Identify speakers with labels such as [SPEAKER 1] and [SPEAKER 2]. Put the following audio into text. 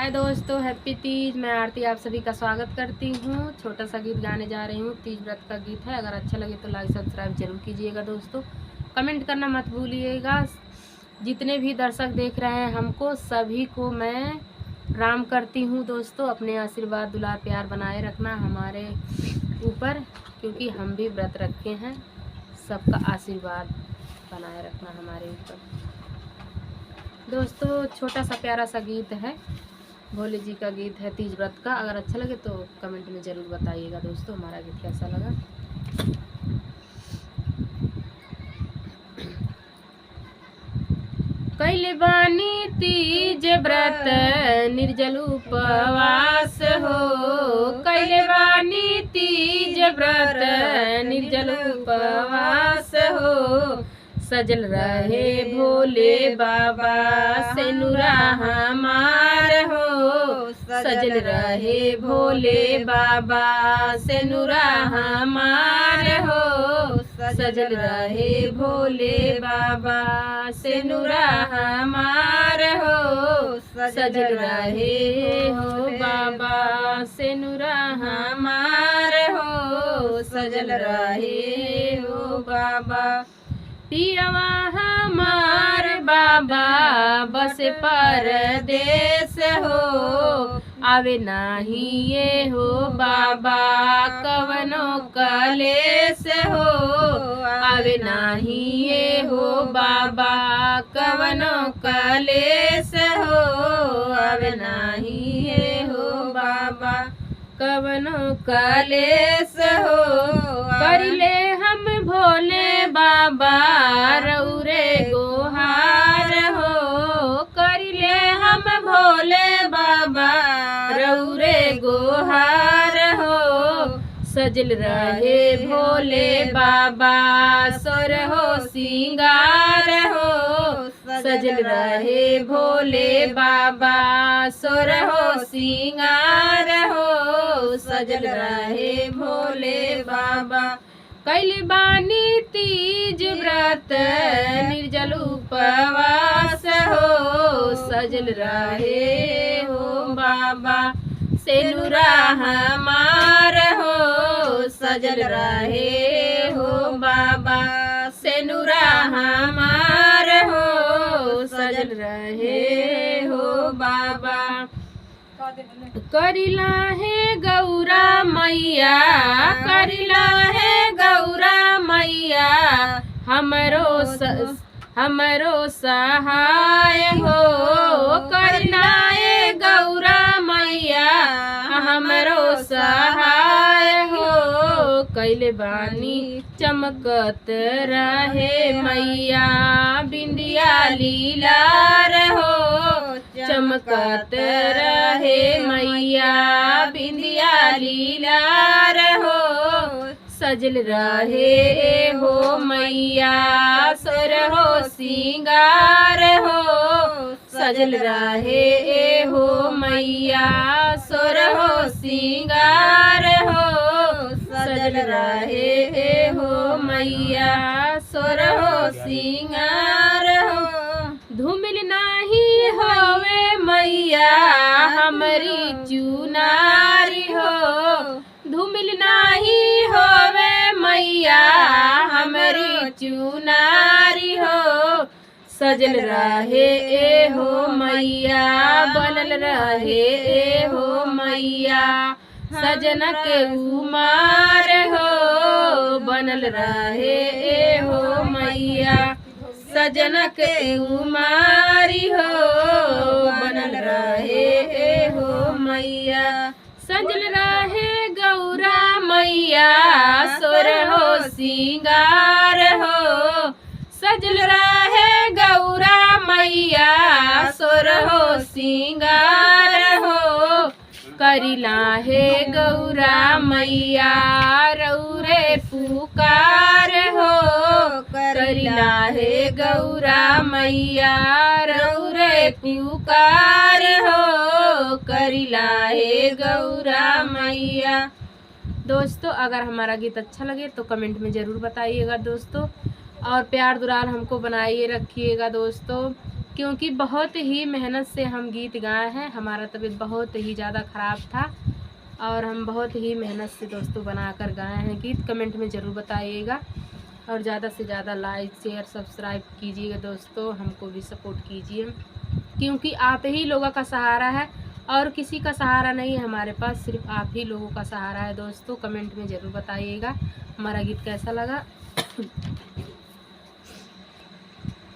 [SPEAKER 1] हाय दोस्तों, हैप्पी तीज। मैं आरती आप सभी का स्वागत करती हूँ। छोटा सा गीत गाने जा रही हूँ। तीज व्रत का गीत है। अगर अच्छा लगे तो लाइक सब्सक्राइब जरूर कीजिएगा दोस्तों। कमेंट करना मत भूलिएगा। जितने भी दर्शक देख रहे हैं हमको, सभी को मैं राम करती हूँ दोस्तों। अपने आशीर्वाद दुलार प्यार बनाए रखना हमारे ऊपर, क्योंकि हम भी व्रत रखे हैं। सबका आशीर्वाद बनाए रखना हमारे ऊपर दोस्तों। छोटा सा प्यारा सा गीत है, भोले जी का गीत है तीज व्रत का। अगर अच्छा लगे तो कमेंट में ज़रूर बताइएगा दोस्तों हमारा गीत कैसा लगा। कैले बानी तीज व्रत निर्जल उपवास हो। कैले बानी तीज व्रत निर्जल उपवास हो। सजल रहे भोले बाबा सेनुरा हमार हो। सजल रहे भोले बाबा सेनुरा हमार हो। सजल रहे भोले बाबा सेनुरा हमार हो। सजल रहे हो बाबा सेनुरा हमार हो। सजल रहे हो बाबा। पियवा हमार बाबा बस परदेस हो। आवे नाही ये हो बाबा कवनो कलेस हो। आवे नाही ये हो बाबा कवनो कलेस हो। आवे नाही ये हो बाबा कवनो कलेस हो। करिले हम भोले बाबा रौरे गोहार हो। करिले हम भोले बाबा रौरे गोहार हो। सजल रहे भोले बाबा सोर हो सिंगार हो। सजल रहे भोले बाबा सोर हो सिंगार हो। सजल रहे भोले बाबा। कैले बानी तीज व्रत निर्जल उपवास हो। सजल रहे हो बाबा सेनुरा हमार हो। सजल रहे हो बाबा सेनुरा हमार हो। सजल रहे हो बाबा। करिला है गौरा मैया, करिला है गौरा मैया हमरो सहाय हो। करिला है गौरा मैया हमरो सहाय हो। कैले बानी चमकत रहे मैया बिंदिया लीलार हो। चमकत रहे मैया बिंदिया लीलार हो। सजल रहे हो मैया सोर हो सिंगार हो। सजल रहे हो मैया सोर हो सिंगार हो। सजल रहे हो मैया सोर हो सिंगार हो। धूमिल नाही होवे मैया हमारी चुनारी हो। धूमिल नाही होवे मैया हमारी चुनारी हो। सजल रहे हो मैया बनल रहे हो मैया सजन के उमार हो। बनल रहे हो मैया सजन के उमारी हो। बनल रहे हो मैया सजल रहे गौरा मैया सोर हो सिंगार हो। सजल रहे गौरा मैया सोर हो सिंगार हो। करिला है गौरा मैया रौरे पुकार हो। करिला है गौरा मैया रौरे पुकार हो। करिला है गौरा मैया। दोस्तों अगर हमारा गीत अच्छा लगे तो कमेंट में ज़रूर बताइएगा दोस्तों, और प्यार दुलार हमको बनाइए रखिएगा दोस्तों। क्योंकि बहुत ही मेहनत से हम गीत गाए हैं। हमारा तबीयत बहुत ही ज़्यादा ख़राब था और हम बहुत ही मेहनत से दोस्तों बना कर गाए हैं गीत। कमेंट में ज़रूर बताइएगा और ज़्यादा से ज़्यादा लाइक शेयर सब्सक्राइब कीजिएगा दोस्तों, हमको भी सपोर्ट कीजिए, क्योंकि आप ही लोगों का सहारा है और किसी का सहारा नहीं है हमारे पास, सिर्फ आप ही लोगों का सहारा है दोस्तों। कमेंट में ज़रूर बताइएगा हमारा गीत कैसा लगा।